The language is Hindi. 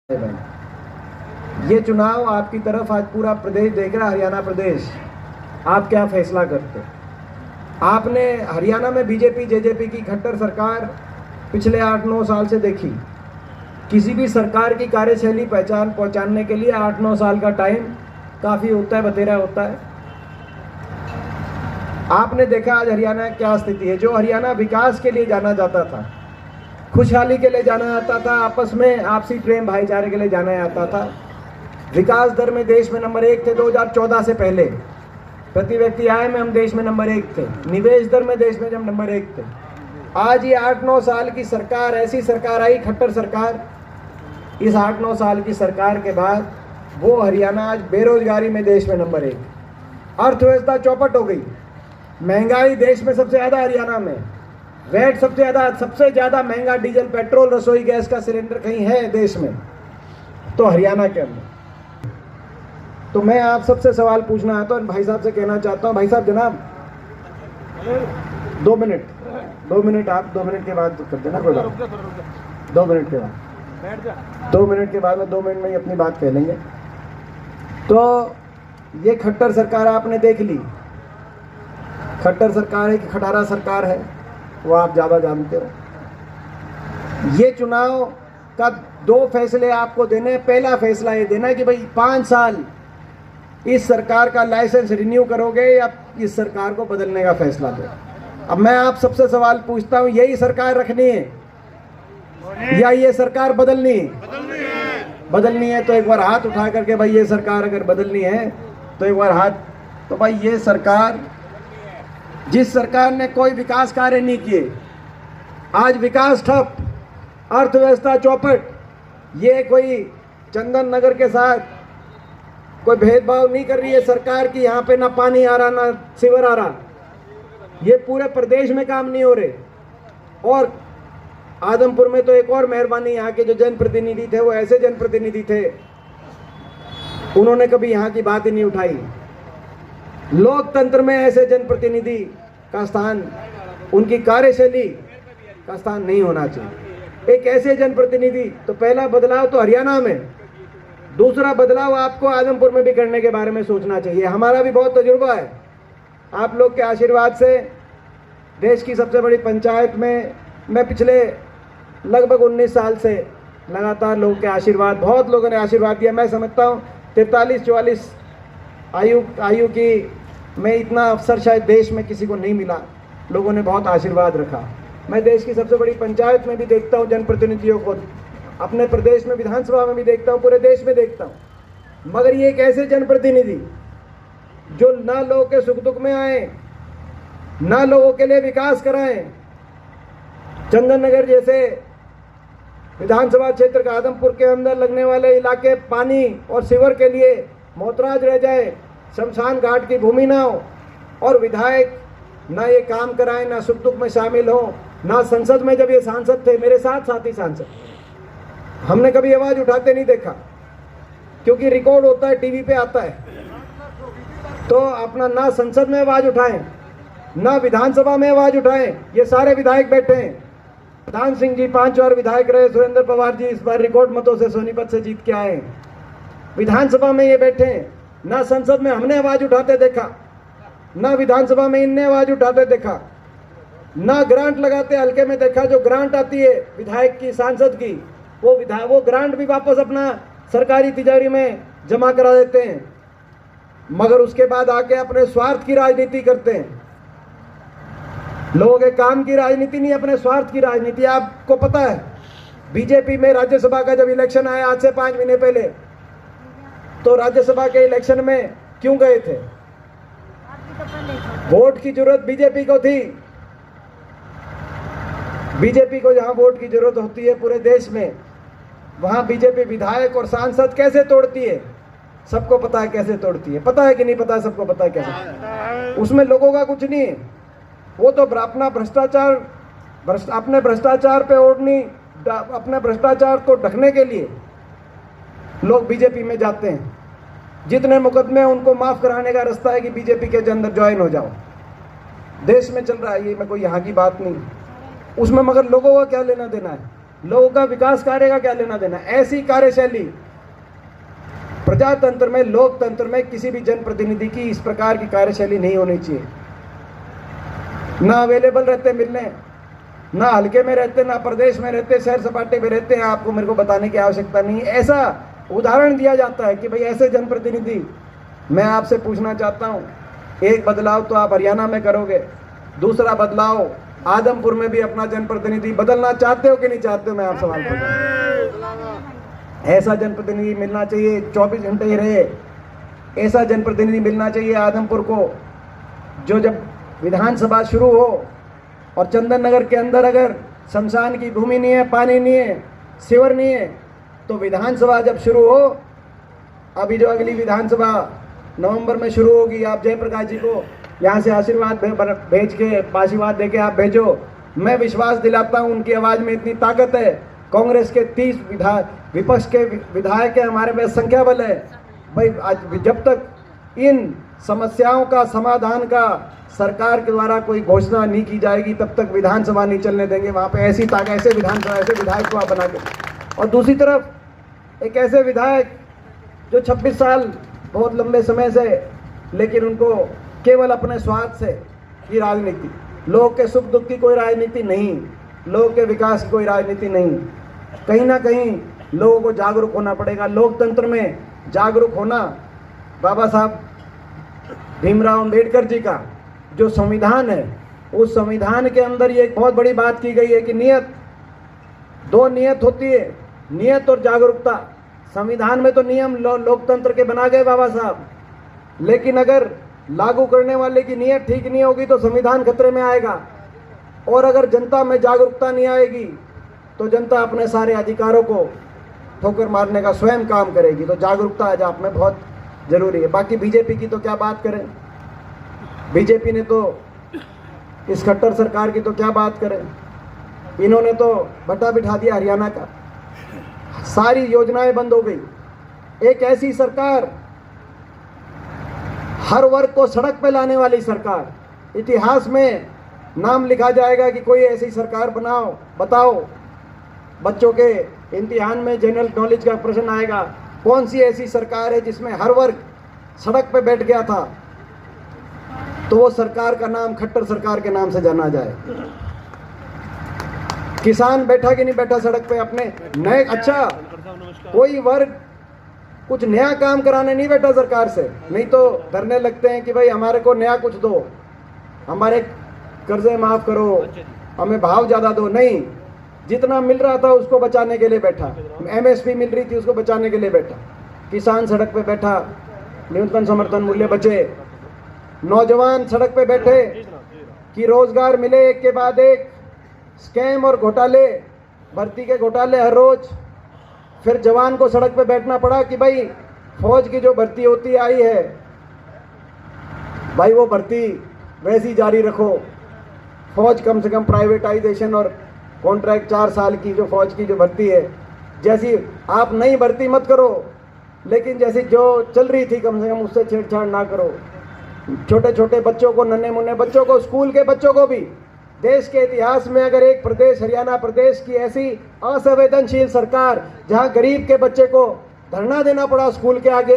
ये चुनाव आपकी तरफ आज पूरा प्रदेश देख रहा है, हरियाणा प्रदेश। आप क्या फैसला करते? आपने हरियाणा में बीजेपी जेजेपी की खट्टर सरकार पिछले 8-9 साल से देखी। किसी भी सरकार की कार्यशैली पहचानने के लिए 8-9 साल का टाइम काफ़ी होता है, बतेरा होता है। आपने देखा आज हरियाणा क्या स्थिति है। जो हरियाणा विकास के लिए जाना जाता था, खुशहाली के लिए जाना जाता था, आपस में आपसी प्रेम भाईचारे के लिए जाना जाता था, विकास दर में देश में नंबर 1 थे 2014 से पहले। प्रति व्यक्ति आय में हम देश में नंबर 1 थे, निवेश दर में देश में जब नंबर 1 थे। आज ये 8-9 साल की सरकार, ऐसी सरकार आई खट्टर सरकार। इस 8-9 साल की सरकार के बाद वो हरियाणा आज बेरोजगारी में देश में नंबर 1, अर्थव्यवस्था चौपट हो गई, महंगाई देश में सबसे ज़्यादा हरियाणा में, वैट सबसे ज़्यादा महंगा डीजल पेट्रोल रसोई गैस का सिलेंडर कहीं है देश में तो हरियाणा के अंदर। तो मैं आप सबसे सवाल पूछना आता हूँ, भाई साहब से कहना चाहता हूँ, भाई साहब जनाब 2 मिनट आप 2 मिनट के बाद कर देना, कोई बात 2 मिनट के बाद 2 मिनट के बाद में 2 मिनट में ही अपनी बात कह लेंगे। तो ये खट्टर सरकार आपने देख ली। खट्टर सरकार है कि खटारा सरकार है वो आप ज़्यादा जानते हो। ये चुनाव का 2 फैसले आपको देने। पहला फैसला ये देना है कि भाई 5 साल इस सरकार का लाइसेंस रिन्यू करोगे या इस सरकार को बदलने का फैसला दो। अब मैं आप सबसे सवाल पूछता हूँ, यही सरकार रखनी है या ये सरकार बदलनी है? बदलनी है तो एक बार हाथ उठा करके भाई ये सरकार अगर बदलनी है तो एक बार हाथ। तो भाई ये सरकार, जिस सरकार ने कोई विकास कार्य नहीं किए, आज विकास ठप, अर्थव्यवस्था चौपट, ये कोई चंदन नगर के साथ कोई भेदभाव नहीं कर रही है सरकार की। यहाँ पे ना पानी आ रहा ना सीवर आ रहा, ये पूरे प्रदेश में काम नहीं हो रहे। और आदमपुर में तो एक और मेहरबानी, यहाँ के जो जनप्रतिनिधि थे वो ऐसे जनप्रतिनिधि थे, उन्होंने कभी यहाँ की बात ही नहीं उठाई। लोकतंत्र में ऐसे जनप्रतिनिधि का स्थान, उनकी कार्यशैली का स्थान नहीं होना चाहिए। एक ऐसे जनप्रतिनिधि, तो पहला बदलाव तो हरियाणा में, दूसरा बदलाव आपको आदमपुर में भी करने के बारे में सोचना चाहिए। हमारा भी बहुत तजुर्बा है, आप लोग के आशीर्वाद से देश की सबसे बड़ी पंचायत में मैं पिछले लगभग 19 साल से लगातार लोगों के आशीर्वाद, बहुत लोगों ने आशीर्वाद दिया। मैं समझता हूँ 43-44 आयु की मैं इतना अवसर शायद देश में किसी को नहीं मिला। लोगों ने बहुत आशीर्वाद रखा। मैं देश की सबसे बड़ी पंचायत में भी देखता हूँ जनप्रतिनिधियों को, अपने प्रदेश में विधानसभा में भी देखता हूँ, पूरे देश में देखता हूँ। मगर ये एक ऐसे जनप्रतिनिधि जो ना लोगों के सुख दुख में आए, ना लोगों के लिए विकास कराएं। चंदन नगर जैसे विधानसभा क्षेत्र का आदमपुर के अंदर लगने वाले इलाके पानी और सीवर के लिए मोहतराज रह जाए, शमशान घाट की भूमि ना हो, और विधायक ना ये काम कराएं, ना सुख दुख में शामिल हो, ना संसद में जब ये सांसद थे, मेरे साथ साथी सांसद, हमने कभी आवाज उठाते नहीं देखा, क्योंकि रिकॉर्ड होता है, टीवी पे आता है। तो अपना ना संसद में आवाज उठाएं, ना विधानसभा में आवाज उठाएं। ये सारे विधायक बैठे हैं। प्रधान सिंह जी 5 बार विधायक रहे, सुरेंद्र पवार जी इस बार रिकॉर्ड मतों से सोनीपत से जीत के आए। विधानसभा में ये बैठे हैं, ना संसद में हमने आवाज उठाते देखा, ना विधानसभा में इनने आवाज उठाते देखा, ना ग्रांट लगाते हल्के में देखा। जो ग्रांट आती है विधायक की, सांसद की, वो ग्रांट भी वापस अपना सरकारी तिजोरी में जमा करा देते हैं। मगर उसके बाद आके अपने स्वार्थ की राजनीति करते हैं। लोगों के काम की राजनीति नहीं, अपने स्वार्थ की राजनीति। आपको पता है बीजेपी में राज्यसभा का जब इलेक्शन आया आज से 5 महीने पहले, तो राज्यसभा के इलेक्शन में क्यों गए थे? वोट की जरूरत बीजेपी को थी। बीजेपी को जहां वोट की जरूरत होती है पूरे देश में, वहां बीजेपी विधायक और सांसद कैसे तोड़ती है? सबको पता है कैसे तोड़ती है। पता है कि नहीं पता? सबको पता है कैसे। उसमें लोगों का कुछ नहीं है। वो तो अपना भ्रष्टाचार, अपने भ्रष्टाचार पे ओढ़नी, अपने भ्रष्टाचार को ढकने के लिए लोग बीजेपी में जाते हैं। जितने मुकदमे उनको माफ कराने का रास्ता है कि बीजेपी के अंदर ज्वाइन हो जाओ। देश में चल रहा है ये, मैं कोई यहाँ की बात नहीं उसमें, मगर लोगों का क्या लेना देना है? लोगों का विकास कार्य का क्या लेना देना। ऐसी कार्यशैली प्रजातंत्र में, लोकतंत्र में किसी भी जनप्रतिनिधि की इस प्रकार की कार्यशैली नहीं होनी चाहिए। ना अवेलेबल रहते मिलने, ना हल्के में रहते, ना प्रदेश में रहते, शहर सपाटे में रहते हैं, आपको मेरे को बताने की आवश्यकता नहीं। ऐसा उदाहरण दिया जाता है कि भाई ऐसे जनप्रतिनिधि। मैं आपसे पूछना चाहता हूं, एक बदलाव तो आप हरियाणा में करोगे, दूसरा बदलाव आदमपुर में भी अपना जनप्रतिनिधि बदलना चाहते हो कि नहीं चाहते हो? मैं आप सवाल पूछ रहा हूं। ऐसा जनप्रतिनिधि मिलना चाहिए, 24 घंटे ही रहे। ऐसा जनप्रतिनिधि मिलना चाहिए आदमपुर को, जो जब विधानसभा शुरू हो और चंदन नगर के अंदर अगर शमशान की भूमि नहीं है, पानी नहीं है, सीवर नहीं है, तो विधानसभा जब शुरू हो, अभी जो अगली विधानसभा नवंबर में शुरू होगी, आप जयप्रकाश जी को यहाँ से आशीर्वाद भेज के, आशीर्वाद दे के आप भेजो। मैं विश्वास दिलाता हूँ उनकी आवाज़ में इतनी ताकत है। कांग्रेस के 30 विपक्ष के विधायक है, हमारे पास संख्या बल है भाई। आज जब तक इन समस्याओं का समाधान का सरकार के द्वारा कोई घोषणा नहीं की जाएगी, तब तक विधानसभा नहीं चलने देंगे। वहाँ पे ऐसी ताकत, ऐसे विधानसभा, ऐसे विधायक को आप बना के, और दूसरी तरफ एक ऐसे विधायक जो 26 साल, बहुत लंबे समय से, लेकिन उनको केवल अपने स्वार्थ से की राजनीति, लोग के सुख दुख की कोई राजनीति नहीं, लोग के विकास की कोई राजनीति नहीं। कहीं ना कहीं लोगों को जागरूक होना पड़ेगा। लोकतंत्र में जागरूक होना, बाबा साहब भीमराव अंबेडकर जी का जो संविधान है, उस संविधान के अंदर ये एक बहुत बड़ी बात की गई है कि नियत, दो नियत होती है, नियत और जागरूकता। संविधान में तो नियम लोकतंत्र के बना गए बाबा साहब, लेकिन अगर लागू करने वाले की नियत ठीक नहीं होगी तो संविधान खतरे में आएगा। और अगर जनता में जागरूकता नहीं आएगी तो जनता अपने सारे अधिकारों को ठोकर मारने का स्वयं काम करेगी। तो जागरूकता आज आप में बहुत जरूरी है। बाकी बीजेपी की तो क्या बात करें, बीजेपी ने तो इस खट्टर सरकार की तो क्या बात करें। इन्होंने तो भट्टा बिठा दिया हरियाणा का, सारी योजनाएं बंद हो गई। एक ऐसी सरकार, हर वर्ग को सड़क पे लाने वाली सरकार, इतिहास में नाम लिखा जाएगा कि कोई ऐसी सरकार बनाओ, बताओ। बच्चों के इम्तिहान में जनरल नॉलेज का प्रश्न आएगा, कौन सी ऐसी सरकार है जिसमें हर वर्ग सड़क पे बैठ गया था, तो वो सरकार का नाम खट्टर सरकार के नाम से जाना जाए। किसान बैठा कि नहीं बैठा सड़क पे अपने नए, अच्छा कोई वर्ग कुछ नया काम कराने नहीं बैठा सरकार से, नहीं तो धरने लगते हैं कि भाई हमारे को नया कुछ दो, हमारे कर्जे माफ करो, हमें भाव ज़्यादा दो। नहीं, जितना मिल रहा था उसको बचाने के लिए बैठा, एमएसपी मिल रही थी उसको बचाने के लिए बैठा। किसान सड़क पे बैठा, न्यूनतम समर्थन मूल्य बचे। नौजवान सड़क पे बैठे कि रोजगार मिले, एक के बाद एक स्कैम और घोटाले, भर्ती के घोटाले हर रोज। फिर जवान को सड़क पे बैठना पड़ा कि भाई फौज की जो भर्ती होती आई है, भाई वो भर्ती वैसी जारी रखो। फौज कम से कम प्राइवेटाइजेशन और कॉन्ट्रैक्ट 4 साल की जो फौज की जो भर्ती है, जैसी आप नई भर्ती मत करो, लेकिन जैसी जो चल रही थी कम से कम उससे छेड़छाड़ ना करो। छोटे छोटे बच्चों को, नन्हे मुन्ने बच्चों को, स्कूल के बच्चों को भी, देश के इतिहास में अगर एक प्रदेश, हरियाणा प्रदेश की ऐसी असंवेदनशील सरकार, जहां गरीब के बच्चे को धरना देना पड़ा स्कूल के आगे,